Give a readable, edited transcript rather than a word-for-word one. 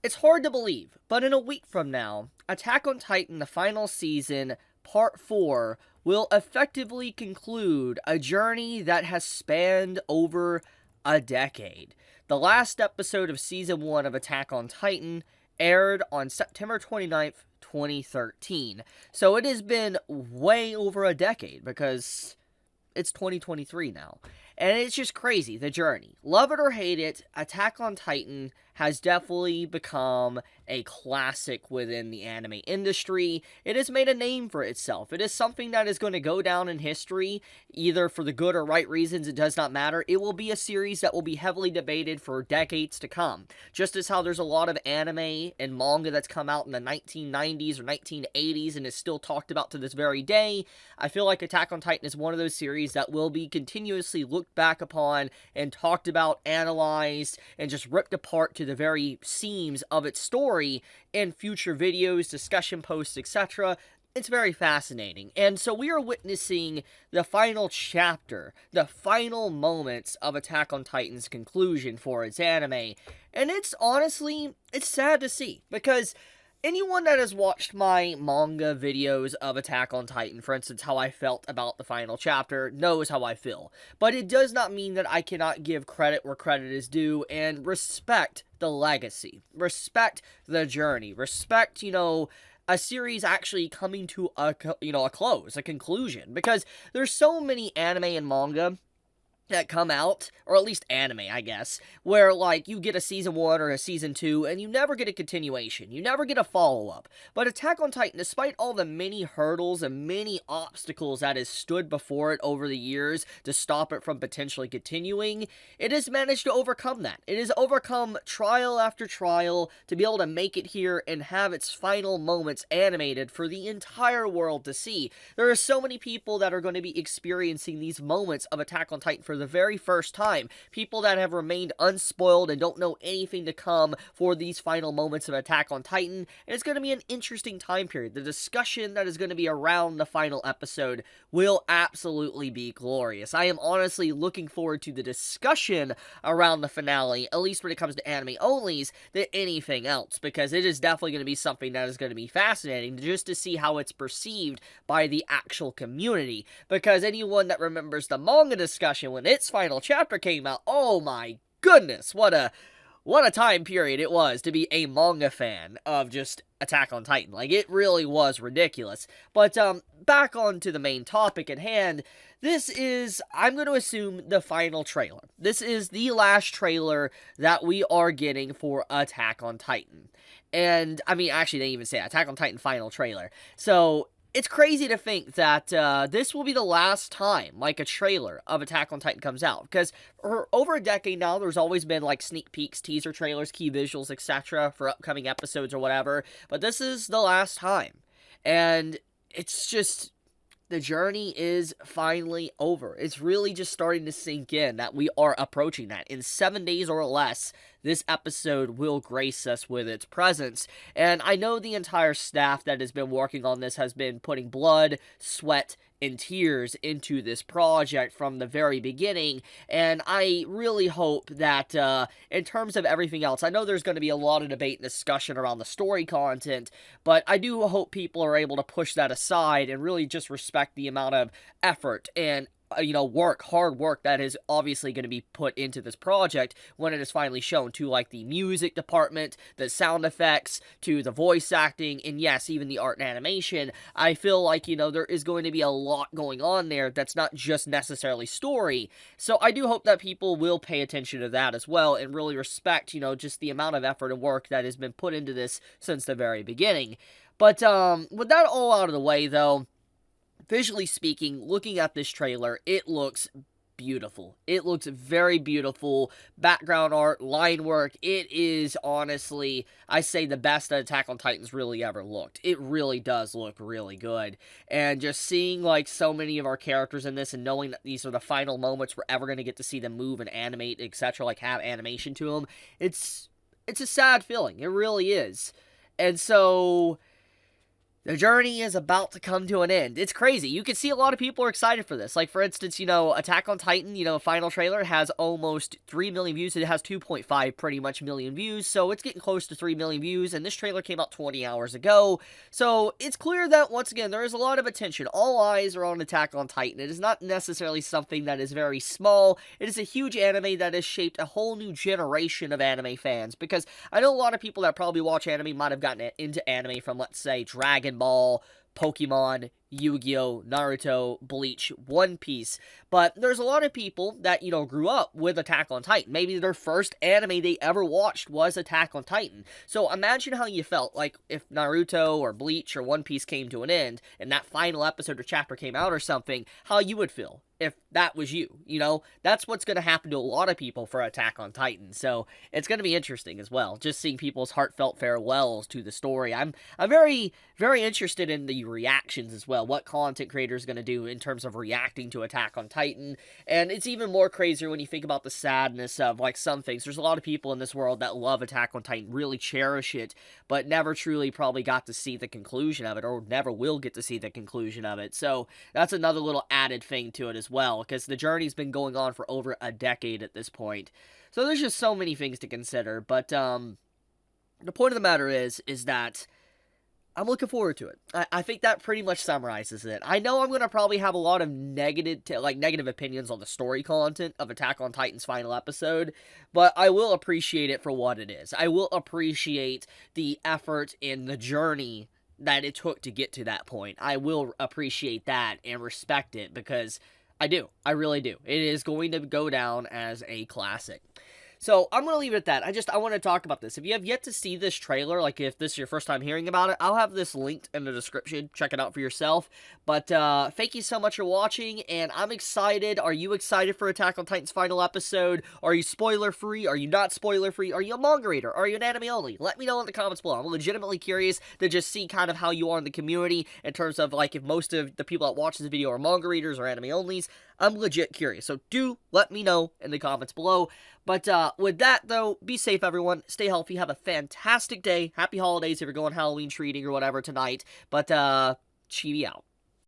It's hard to believe, but in a week from now, Attack on Titan, the final season, Part 4, will effectively conclude a journey that has spanned over a decade. The last episode of Season 1 of Attack on Titan aired on September 29th, 2013. So it has been way over a decade because it's 2023 now. And it's just crazy, the journey. Love it or hate it, Attack on Titan has definitely become a classic within the anime industry. It has made a name for itself. It is something that is going to go down in history, either for the good or right reasons, it does not matter. It will be a series that will be heavily debated for decades to come. Just as how there's a lot of anime and manga that's come out in the 1990s or 1980s and is still talked about to this very day, I feel like Attack on Titan is one of those series that will be continuously looked back upon and talked about, analyzed, and just ripped apart to the very seams of its story in future videos, discussion posts, etc. It's very fascinating. And so we are witnessing the final chapter, the final moments of Attack on Titan's conclusion for its anime. And it's honestly, it's sad to see, because anyone that has watched my manga videos of Attack on Titan, for instance, how I felt about the final chapter, knows how I feel. But it does not mean that I cannot give credit where credit is due and respect the legacy, respect the journey, respect, a series actually coming to a close, a conclusion. Because there's so many anime and manga that come out, or at least anime, I guess, where, you get a Season 1 or a Season 2, and you never get a continuation. You never get a follow-up. But Attack on Titan, despite all the many hurdles and many obstacles that has stood before it over the years to stop it from potentially continuing, it has managed to overcome that. It has overcome trial after trial to be able to make it here and have its final moments animated for the entire world to see. There are so many people that are going to be experiencing these moments of Attack on Titan for the very first time. People that have remained unspoiled and don't know anything to come for these final moments of Attack on Titan. And it's going to be an interesting time period. The discussion that is going to be around the final episode will absolutely be glorious. I am honestly looking forward to the discussion around the finale, at least when it comes to anime onlys, than anything else, because it is definitely going to be something that is going to be fascinating just to see how it's perceived by the actual community. Because anyone that remembers the manga discussion when its final chapter came out, oh my goodness, what a time period it was to be a manga fan of just Attack on Titan. It really was ridiculous. But, back on to the main topic at hand, this is, I'm going to assume, the final trailer. This is the last trailer that we are getting for Attack on Titan. And, actually, they even say Attack on Titan final trailer. So, it's crazy to think that this will be the last time, a trailer of Attack on Titan comes out. Because for over a decade now, there's always been, sneak peeks, teaser trailers, key visuals, etc. for upcoming episodes or whatever. But this is the last time. And it's just, the journey is finally over. It's really just starting to sink in that we are approaching that. In 7 days or less, this episode will grace us with its presence. And I know the entire staff that has been working on this has been putting blood, sweat, and tears into this project from the very beginning, and I really hope that, in terms of everything else, I know there's going to be a lot of debate and discussion around the story content, but I do hope people are able to push that aside and really just respect the amount of effort and hard work that is obviously going to be put into this project when it is finally shown, to the music department, the sound effects, to the voice acting, and yes, even the art and animation. I feel like, there is going to be a lot going on there that's not just necessarily story. So I do hope that people will pay attention to that as well and really respect, just the amount of effort and work that has been put into this since the very beginning. But, with that all out of the way, though, visually speaking, looking at this trailer, it looks beautiful. It looks very beautiful. Background art, line work, it is honestly, I say, the best that Attack on Titan's really ever looked. It really does look really good. And just seeing, so many of our characters in this and knowing that these are the final moments we're ever going to get to see them move and animate, etc., have animation to them, it's a sad feeling. It really is. And so The journey is about to come to an end. It's crazy. You can see a lot of people are excited for this. Like, for instance, Attack on Titan, final trailer has almost 3 million views. It has 2.5 pretty much million views, so it's getting close to 3 million views, and this trailer came out 20 hours ago. So it's clear that, once again, there is a lot of attention. All eyes are on Attack on Titan. It is not necessarily something that is very small. It is a huge anime that has shaped a whole new generation of anime fans, because I know a lot of people that probably watch anime might have gotten into anime from, let's say, Dragon Ball, Pokemon, Yu-Gi-Oh!, Naruto, Bleach, One Piece, but there's a lot of people that, grew up with Attack on Titan. Maybe their first anime they ever watched was Attack on Titan. So imagine how you felt, like, if Naruto or Bleach or One Piece came to an end, and that final episode or chapter came out or something, how you would feel if that was you, That's what's going to happen to a lot of people for Attack on Titan, so it's going to be interesting as well, just seeing people's heartfelt farewells to the story. I'm very, very interested in the reactions as well, what content creators are going to do in terms of reacting to Attack on Titan, and it's even more crazier when you think about the sadness of, like, some things. There's a lot of people in this world that love Attack on Titan, really cherish it, but never truly probably got to see the conclusion of it, or never will get to see the conclusion of it, so that's another little added thing to it as well, because the journey's been going on for over a decade at this point. So there's just so many things to consider, but the point of the matter is that I'm looking forward to it. I think that pretty much summarizes it. I know I'm going to probably have a lot of negative opinions on the story content of Attack on Titan's final episode, but I will appreciate it for what it is. I will appreciate the effort and the journey that it took to get to that point. I will appreciate that and respect it, because I do. I really do. It is going to go down as a classic. So, I'm going to leave it at that. I want to talk about this. If you have yet to see this trailer, like if this is your first time hearing about it, I'll have this linked in the description. Check it out for yourself. But, thank you so much for watching, and I'm excited. Are you excited for Attack on Titan's final episode? Are you spoiler-free? Are you not spoiler-free? Are you a manga reader? Are you an anime only? Let me know in the comments below. I'm legitimately curious to just see kind of how you are in the community in terms of, like, if most of the people that watch this video are manga readers or anime onlys. I'm legit curious, so do let me know in the comments below. But with that, though, be safe, everyone. Stay healthy. Have a fantastic day. Happy holidays if you're going Halloween treating or whatever tonight. But, Chibi out.